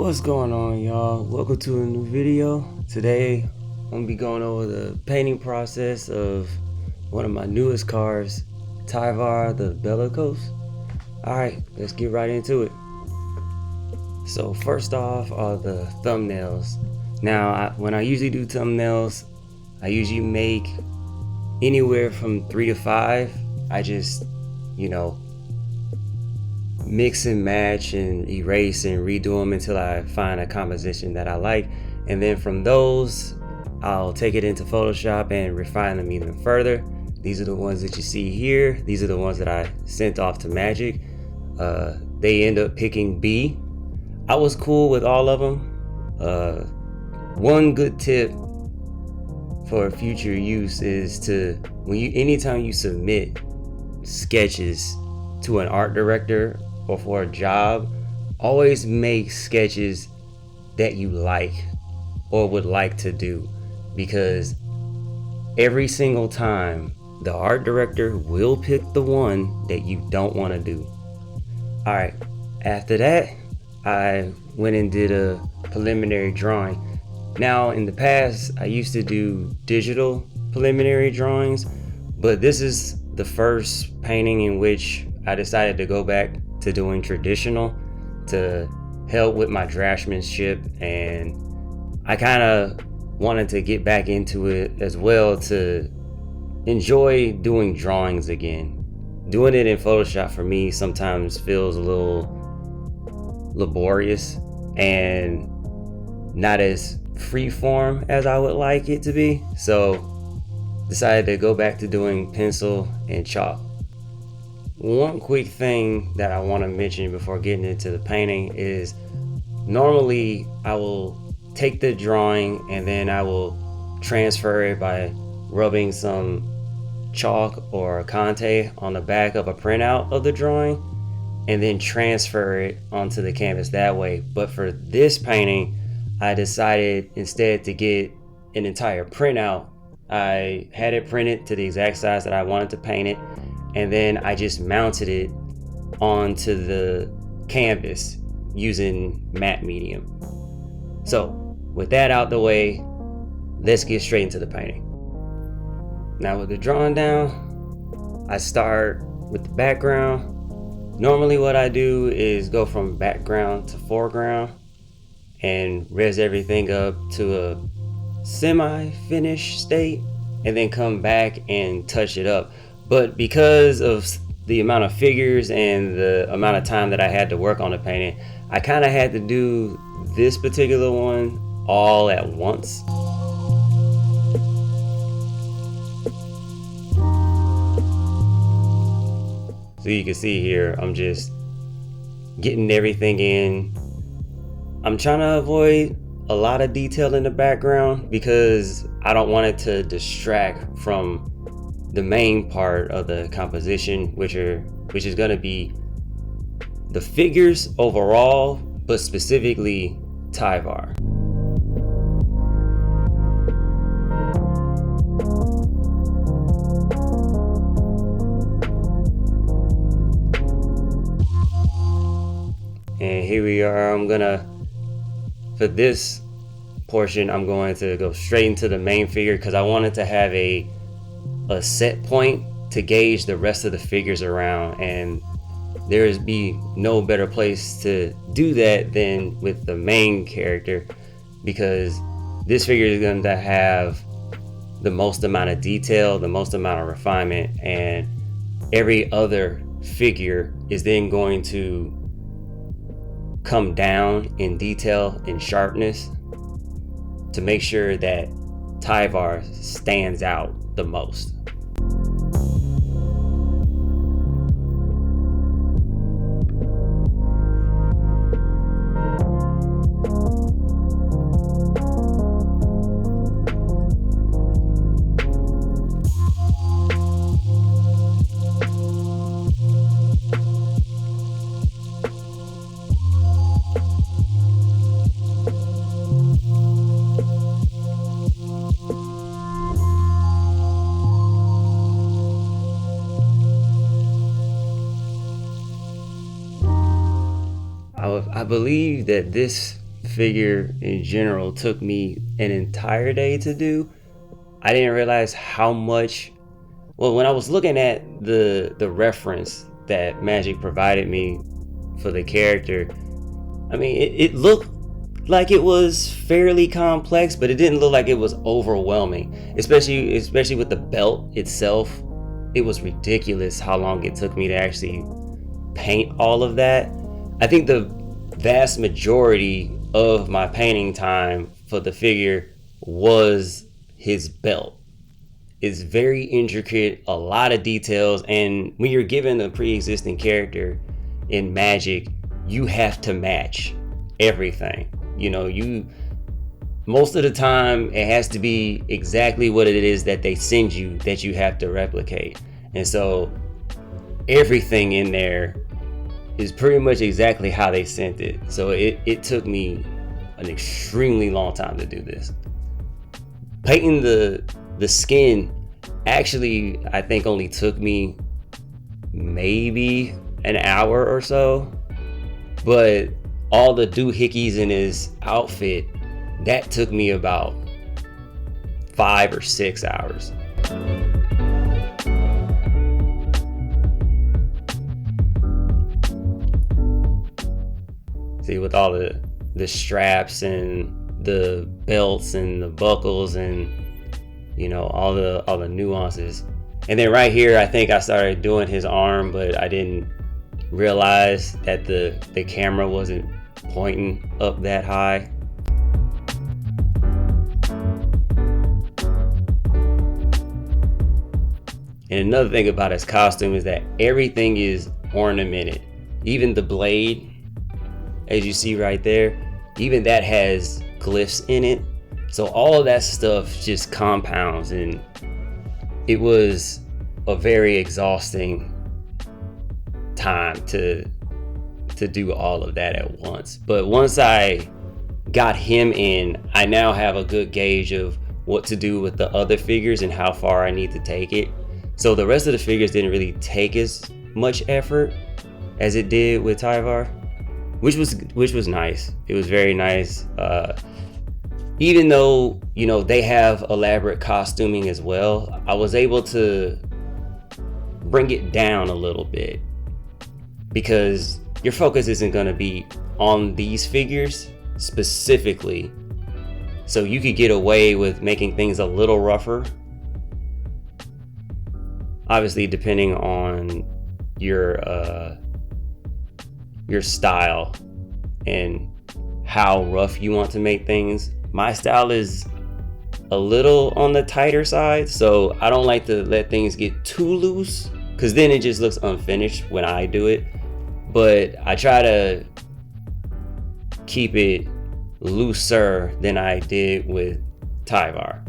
What's going on, y'all? Welcome to a new video. Today I'm gonna be going over the painting process of one of my newest cars, Tyvar, the Bellicose. Alright, let's get right into it. So first off are the thumbnails. Now when I usually do thumbnails, I usually make anywhere from 3 to 5. I just, mix and match and erase and redo them until I find a composition that I like, and then from those I'll take it into Photoshop and refine them even further. These are the ones that you see here. These are the ones that I sent off to Magic. They end up picking B. I was cool with all of them. One good tip for future use is to, anytime you submit sketches to an art director or for a job, always make sketches that you like or would like to do, because every single time the art director will pick the one that you don't want to do. All right, after that I went and did a preliminary drawing. Now in the past I used to do digital preliminary drawings, but this is the first painting in which I decided to go back to doing traditional to help with my draftsmanship, and I kind of wanted to get back into it as well to enjoy doing drawings again. Doing it in Photoshop for me sometimes feels a little laborious and not as freeform as I would like it to be, so decided to go back to doing pencil and chalk. One quick thing that I want to mention before getting into the painting is normally I will take the drawing and then I will transfer it by rubbing some chalk or Conte on the back of a printout of the drawing and then transfer it onto the canvas that way. But for this painting, I decided instead to get an entire printout. I had it printed to the exact size that I wanted to paint it, and then I just mounted it onto the canvas using matte medium. So with that out the way, let's get straight into the painting. Now with the drawing down, I start with the background. Normally what I do is go from background to foreground and res everything up to a semi-finished state and then come back and touch it up. But because of the amount of figures and the amount of time that I had to work on the painting, I kind of had to do this particular one all at once. So you can see here, I'm just getting everything in. I'm trying to avoid a lot of detail in the background because I don't want it to distract from the main part of the composition, which is going to be the figures overall, but specifically Tyvar. And here we are. For this portion, I'm going to go straight into the main figure because I wanted to have a set point to gauge the rest of the figures around, and there's be no better place to do that than with the main character, because this figure is going to have the most amount of detail, the most amount of refinement, and every other figure is then going to come down in detail and sharpness to make sure that Tyvar stands out the most. I believe that this figure in general took me an entire day to do, I didn't realize how much. Well, when I was looking at the reference that MtG provided me for the character, I mean, it looked like it was fairly complex, but it didn't look like it was overwhelming. Especially with the belt itself, it was ridiculous how long it took me to actually paint all of that. I think the vast majority of my painting time for the figure was his belt. It's very intricate, a lot of details, and when you're given a pre-existing character in Magic, you have to match everything. You know, most of the time it has to be exactly what it is that they send you that you have to replicate. And so everything in there is pretty much exactly how they sent it. So it took me an extremely long time to do this. Painting the skin actually, I think, only took me maybe an hour or so, but all the doohickeys in his outfit, that took me about 5 or 6 hours. See, with all the straps and the belts and the buckles and, you know, all the nuances. And then right here, I think I started doing his arm, but I didn't realize that the camera wasn't pointing up that high. And another thing about his costume is that everything is ornamented. Even the blade, as you see right there, even that has glyphs in it. So all of that stuff just compounds, and it was a very exhausting time to do all of that at once. But once I got him in, I now have a good gauge of what to do with the other figures and how far I need to take it. So the rest of the figures didn't really take as much effort as it did with Tyvar, which was nice. It was very nice. Even though, you know, they have elaborate costuming as well, I was able to bring it down a little bit because your focus isn't going to be on these figures specifically. So you could get away with making things a little rougher. Obviously, depending on your style and how rough you want to make things. My style is a little on the tighter side, so I don't like to let things get too loose, because then it just looks unfinished when I do it. But I try to keep it looser than I did with Tyvar.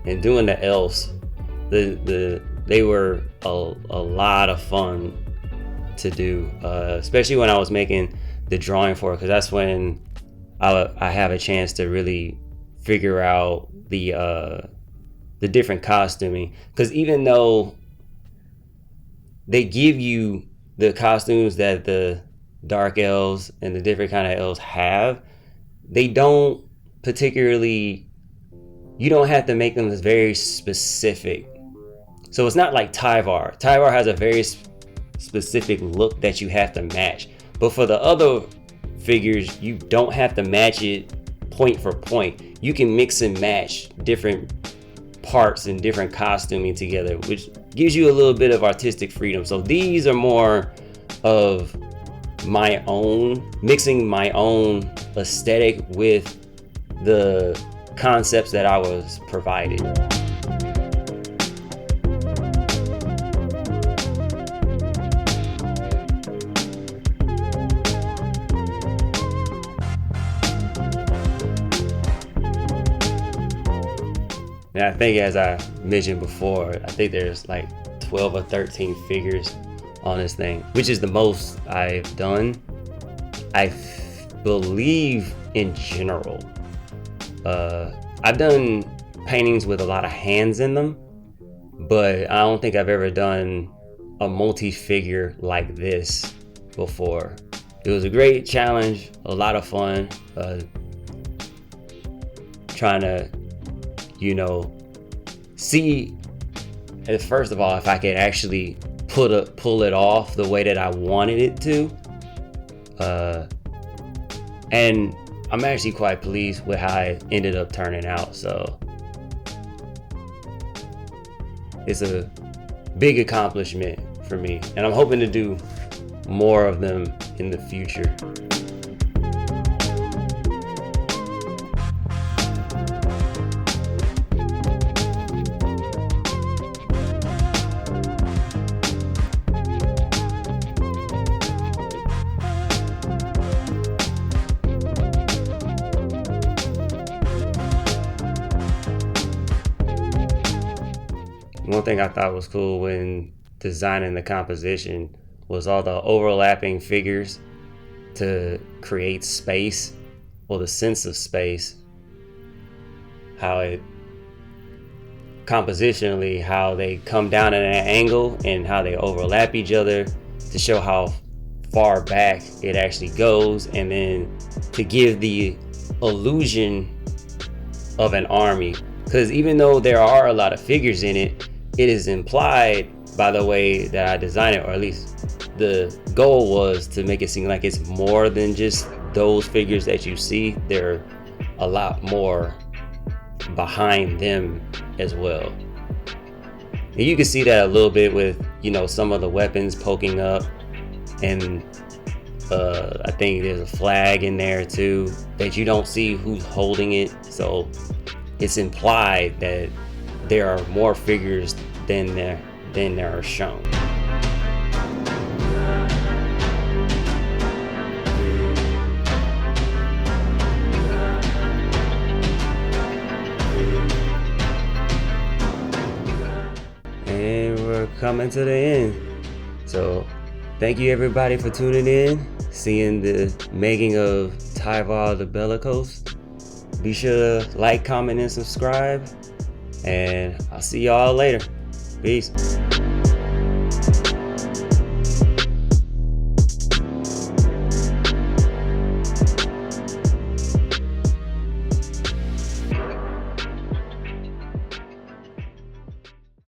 And doing the elves, they were a lot of fun to do, especially when I was making the drawing for it, because that's when I have a chance to really figure out the different costuming. Because even though they give you the costumes that the dark elves and the different kind of elves have, they don't particularly, you don't have to make them very specific. So it's not like Tyvar. Tyvar has a very specific look that you have to match. But for the other figures, you don't have to match it point for point. You can mix and match different parts and different costuming together, which gives you a little bit of artistic freedom. So these are more of my own, mixing my own aesthetic with the concepts that I was provided. And I think, as I mentioned before, I think there's like 12 or 13 figures on this thing, which is the most I've done, I believe, in general. I've done paintings with a lot of hands in them, but I don't think I've ever done a multi-figure like this before. It was a great challenge, a lot of fun, trying to, see, first of all, if I could actually pull it off the way that I wanted it to. And I'm actually quite pleased with how it ended up turning out. So it's a big accomplishment for me, and I'm hoping to do more of them in the future. One thing I thought was cool when designing the composition was all the overlapping figures to create space, or the sense of space. How it compositionally, how they come down at an angle and how they overlap each other to show how far back it actually goes, and then to give the illusion of an army. Because even though there are a lot of figures in it, it is implied by the way that I designed it, or at least the goal was to make it seem like it's more than just those figures that you see. There are a lot more behind them as well. And you can see that a little bit with, some of the weapons poking up, and I think there's a flag in there too that you don't see who's holding it. So it's implied that there are more figures than there are shown. And we're coming to the end. So thank you everybody for tuning in, seeing the making of Tyvar the Bellicose. Be sure to like, comment, and subscribe. And I'll see y'all later. Peace.